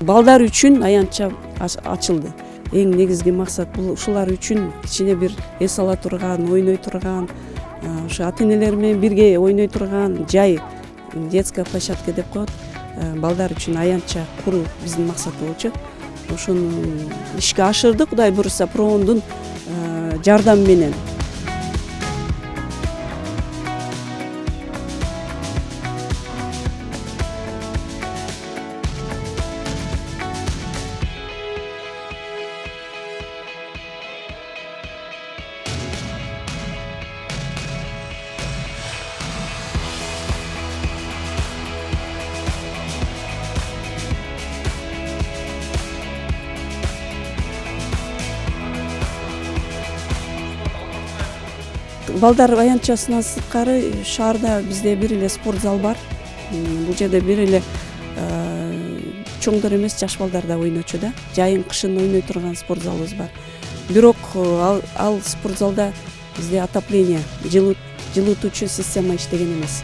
Балдар үчүн аянтча ачылды. Эң негизги максат бул ушулар үчүн кичине бир эс ала турган, ойной турган, ушу ата-энелер менен бирге ойной турган жай детская площадка деп коет. Балдар үчүн аянтча куруу биздин максат болчу. Ошону ишке ашырдык, Кудай буюрса, Проондун жардамы менен. Балдар аянтчасынан сырткары шаарда бизде бир эле спорт зал бар. Бул жерде бир эле чоңдор эмес, жаш балдар да ойночу да. Жайын кышын ойной турган спорт залыбыз бар. Бирок ал спорт залда бизде отопление, жылытуучу система иштеген эмес.